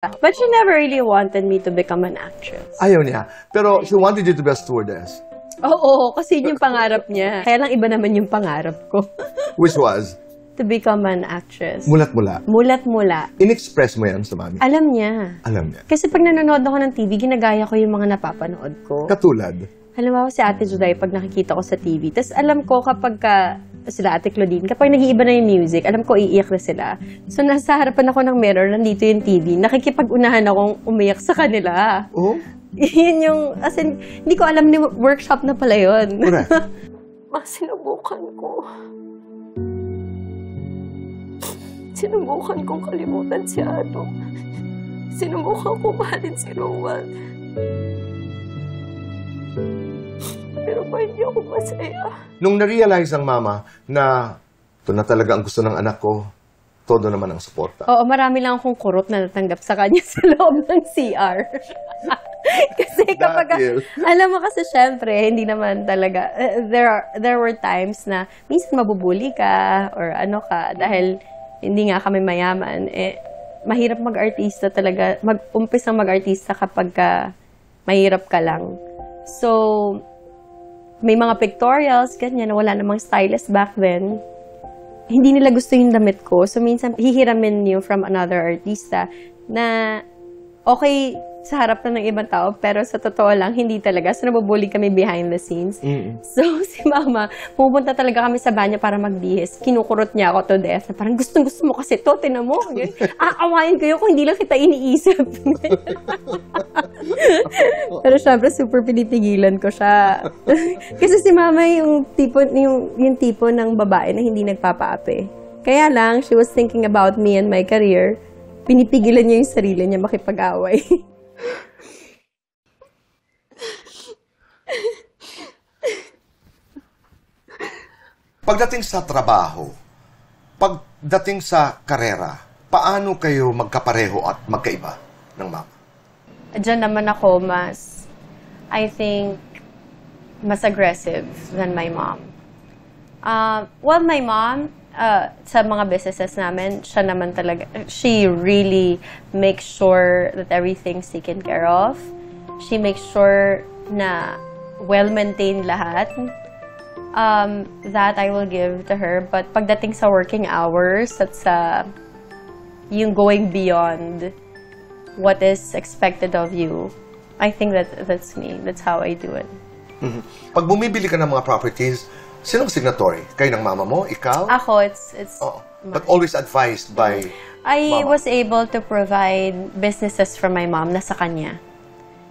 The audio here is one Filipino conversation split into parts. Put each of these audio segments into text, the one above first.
But she never really wanted me to become an actress. Ayaw niya. Pero she wanted you to be a stewardess. Oo, kasi yun yung pangarap niya. Kaya lang iba naman yung pangarap ko. Which was? To become an actress. Mulat-mula. Mulat-mula. In-express mo yan sa mami? Alam niya. Alam niya. Kasi pag nanonood ako ng TV, ginagaya ko yung mga napapanood ko. Katulad? Halimbawa si Ate Juday, pag nakikita ko sa TV, tas alam ko kapag sila Ate Claudine, kapag nag-iiba na yung music, alam ko iiyak na sila. So nasa harapan ako ng mirror, nandito yung TV, nakikipag-unahan akong umiyak sa kanila. Oh? Yun yung, as in, hindi ko alam ni workshop na pala yun. Correct. Sinubukan ko. Sinubukan kong kalimutan si Ano. Sinubukan kong mahalin si Rowan. Pero pa hindi ako masaya. Nung na-realize ang mama na ito na talaga ang gusto ng anak ko, todo naman ang suporta. Oo, marami lang akong kurot na natanggap sa kanya sa loob ng CR. Kasi kapag, alam mo kasi syempre, hindi naman talaga, there were times na minsan mabubuli ka or ano ka dahil hindi nga kami mayaman. Mahirap mag-artista talaga, mag-umpisang mag-artista kapag mahirap ka lang. So, may mga pictorials, ganyan, na wala namang stylist back then. Hindi nila gusto yung damit ko. So, minsan, hihiramin yung from another artista na okay sa harap na ng ibang tao, pero sa totoo lang, hindi talaga. So, nabubuli kami behind the scenes. So, si Mama, pupunta talaga kami sa banyo para magbihis. Kinukurot niya ako to death. Parang gustong-gusto mo kasi to, tinan mo. Aawain ko yun kung hindi lang kita iniisip. Pero syempre, super pinipigilan ko siya. Kasi si Mama yung tipo ng babae na hindi nagpapaapi. Kaya lang, she was thinking about me and my career. Pinipigilan niya yung sarili niya makipag-away. Pagdating sa trabaho, pagdating sa karera, paano kayo magkapareho at magkaiba ng mama? Diyan naman ako I think, mas aggressive than my mom. Well, my mom, sa mga businesses namin, siya naman talaga, she really makes sure that everything's taken care of. She makes sure na well-maintained lahat. That I will give to her. But pagdating sa working hours, that's yung going beyond what is expected of you. I think that's me. That's how I do it. Pag bumibili ka ng mga properties, sinong signatory? Kayo ng mama mo? Ikaw? Ako, it's But always advised by I mama. was able to provide businesses for my mom na sa kanya.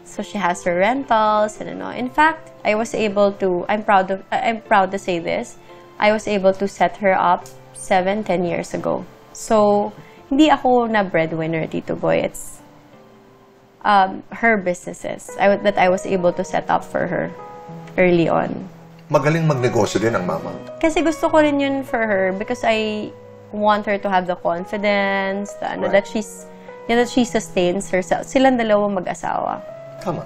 So she has her rentals and ano. In fact, I was able to, I'm proud to say this, I was able to set her up 7-10 years ago. So, hindi ako na breadwinner, Tito Boy. It's her businesses that I was able to set up for her early on. Magaling magnegosyo din ang mama. Kasi gusto ko rin yun for her because I want her to have the confidence that she sustains herself. Silang dalawang mag-asawa. Tama.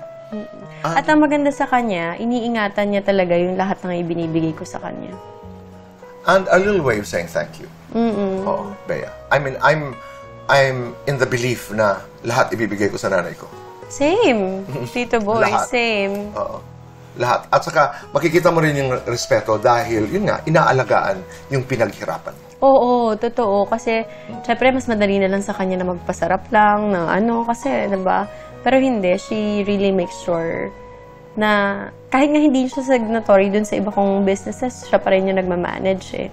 At ang maganda sa kanya, iniingatan niya talaga yung lahat ng ibinibigay ko sa kanya. And a little way of saying thank you. Oo, Bea. I mean, I'm in the belief na lahat ibibigay ko sa nanay ko. Same. Tito Boy, Lahat. same. Oo. Lahat. At saka, makikita mo rin yung respeto dahil, yun nga, inaalagaan yung pinaghirapan. Oo, totoo. Kasi, syempre, mas madali na lang sa kanya na magpasarap lang, ng ano, kasi, diba? Pero hindi, she really makes sure na kahit nga hindi siya signatory dun sa iba kong businesses, siya pa rin yung nagmamanage eh.